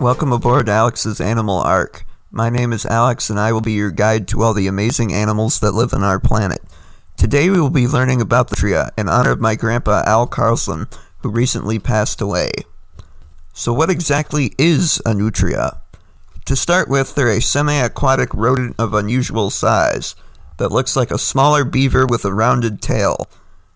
Welcome aboard Alex's Animal Ark. My name is Alex and I will be your guide to all the amazing animals that live on our planet. Today we will be learning about the Nutria in honor of my grandpa Al Carlson, who recently passed away. So what exactly is a nutria? To start with, they're a semi-aquatic rodent of unusual size that looks like a smaller beaver with a rounded tail.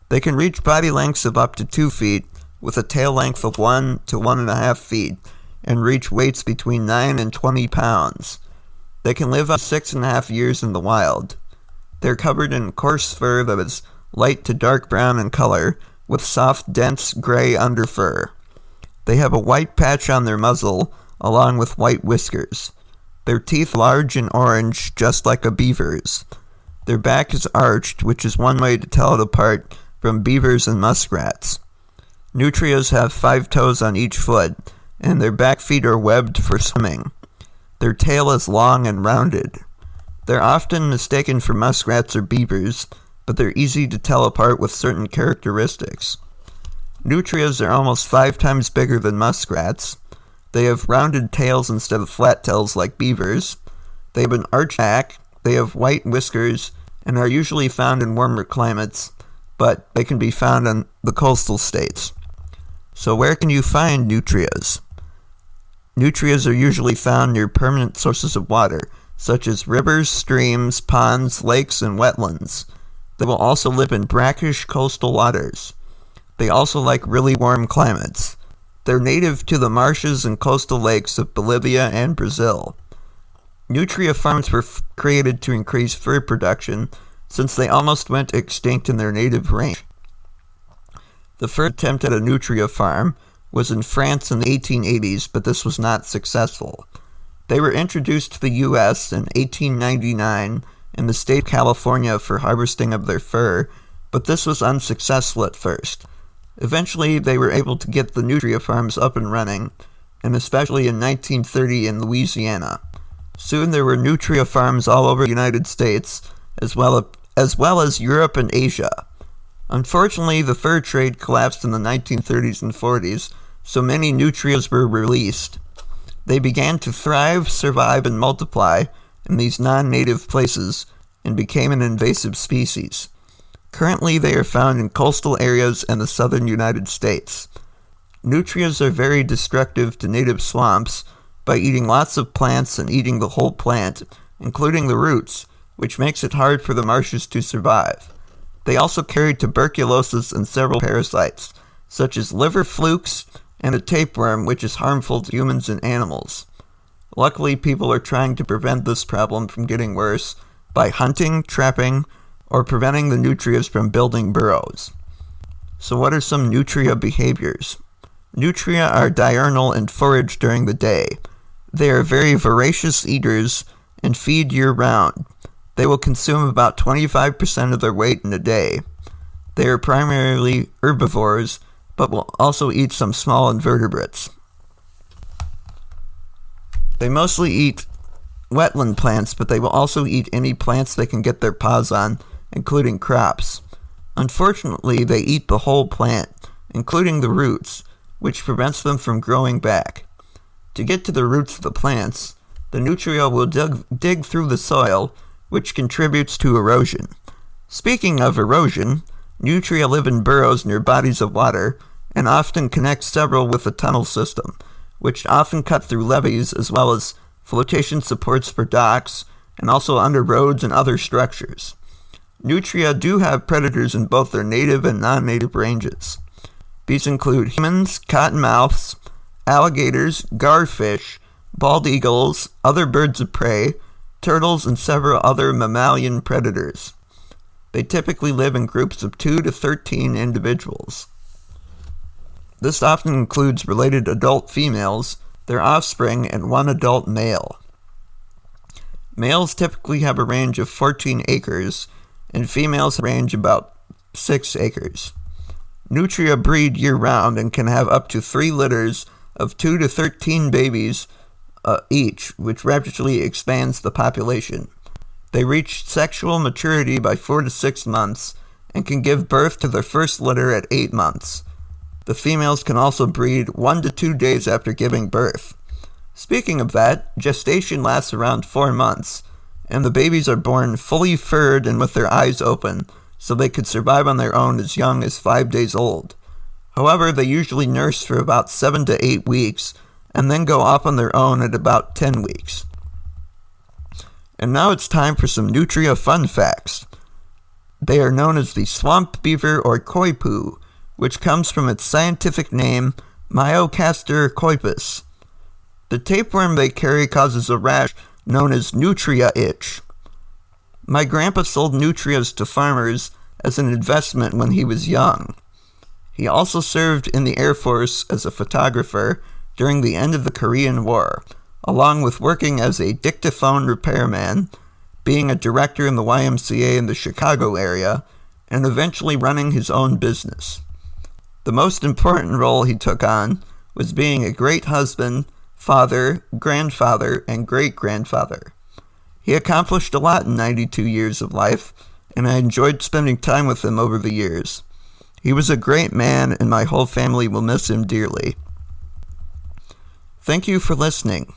They can reach body lengths of up to 2 feet with a tail length of 1 to 1.5 feet. And reach weights between 9 and 20 pounds. They can live up to 6.5 years in the wild. They're covered in coarse fur that is light to dark brown in color, with soft, dense gray underfur. They have a white patch on their muzzle, along with white whiskers. Their teeth are large and orange, just like a beaver's. Their back is arched, which is one way to tell it apart from beavers and muskrats. Nutrias have 5 toes on each foot, and their back feet are webbed for swimming. Their tail is long and rounded. They're often mistaken for muskrats or beavers, but they're easy to tell apart with certain characteristics. Nutrias are almost 5 times bigger than muskrats. They have rounded tails instead of flat tails like beavers. They have an arched back, they have white whiskers, and are usually found in warmer climates, but they can be found in the coastal states. So where can you find nutrias? Nutrias are usually found near permanent sources of water, such as rivers, streams, ponds, lakes, and wetlands. They will also live in brackish coastal waters. They also like really warm climates. They're native to the marshes and coastal lakes of Bolivia and Brazil. Nutria farms were created to increase fur production, since they almost went extinct in their native range. The first attempt at a nutria farm was in France in the 1880s, but this was not successful. They were introduced to the U.S. in 1899 in the state of California for harvesting of their fur, but this was unsuccessful at first. Eventually, they were able to get the nutria farms up and running, and especially in 1930 in Louisiana. Soon there were nutria farms all over the United States, as well as Europe and Asia. Unfortunately, the fur trade collapsed in the 1930s and 40s, so many nutrias were released. They began to thrive, survive, and multiply in these non-native places and became an invasive species. Currently, they are found in coastal areas and the southern United States. Nutrias are very destructive to native swamps by eating lots of plants and eating the whole plant, including the roots, which makes it hard for the marshes to survive. They also carry tuberculosis and several parasites, such as liver flukes and a tapeworm, which is harmful to humans and animals. Luckily, people are trying to prevent this problem from getting worse by hunting, trapping, or preventing the nutrias from building burrows. So what are some nutria behaviors? Nutria are diurnal and forage during the day. They are very voracious eaters and feed year-round. They will consume about 25% of their weight in a day. They are primarily herbivores, but will also eat some small invertebrates. They mostly eat wetland plants, but they will also eat any plants they can get their paws on, including crops. Unfortunately, they eat the whole plant, including the roots, which prevents them from growing back. To get to the roots of the plants, the nutria will dig through the soil, which contributes to erosion. Speaking of erosion, nutria live in burrows near bodies of water and often connect several with a tunnel system, which often cut through levees as well as flotation supports for docks and also under roads and other structures. Nutria do have predators in both their native and non-native ranges. These include humans, cottonmouths, alligators, garfish, bald eagles, other birds of prey, turtles, and several other mammalian predators. They typically live in groups of 2 to 13 individuals. This often includes related adult females, their offspring, and one adult male. Males typically have a range of 14 acres, and females range about 6 acres. Nutria breed year-round and can have up to 3 litters of 2 to 13 babies each, which rapidly expands the population. They reach sexual maturity by 4 to 6 months and can give birth to their first litter at 8 months. The females can also breed 1 to 2 days after giving birth. Speaking of that, gestation lasts around 4 months, and the babies are born fully furred and with their eyes open, so they could survive on their own as young as 5 days old. However, they usually nurse for about 7 to 8 weeks, and then go off on their own at about 10 weeks. And now it's time for some Nutria fun facts. They are known as the swamp beaver or koi poo, which comes from its scientific name, Myocastor coipus. The tapeworm they carry causes a rash known as Nutria itch. My grandpa sold Nutrias to farmers as an investment when he was young. He also served in the Air Force as a photographer during the end of the Korean War, along with working as a dictaphone repairman, being a director in the YMCA in the Chicago area, and eventually running his own business. The most important role he took on was being a great husband, father, grandfather, and great-grandfather. He accomplished a lot in 92 years of life, and I enjoyed spending time with him over the years. He was a great man, and my whole family will miss him dearly. Thank you for listening.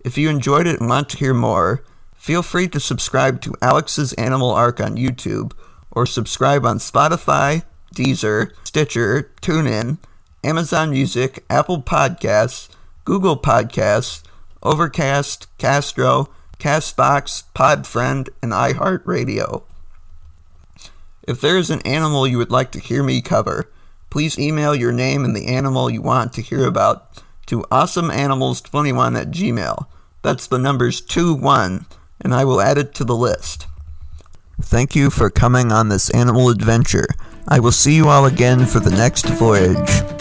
If you enjoyed it and want to hear more, feel free to subscribe to Alex's Animal Ark on YouTube, or subscribe on Spotify, Deezer, Stitcher, TuneIn, Amazon Music, Apple Podcasts, Google Podcasts, Overcast, Castro, CastBox, Podfriend, and iHeartRadio. If there is an animal you would like to hear me cover, please email your name and the animal you want to hear about to awesomeanimals21@gmail.com. That's the numbers 21, and I will add it to the list. Thank you for coming on this animal adventure. I will see you all again for the next voyage.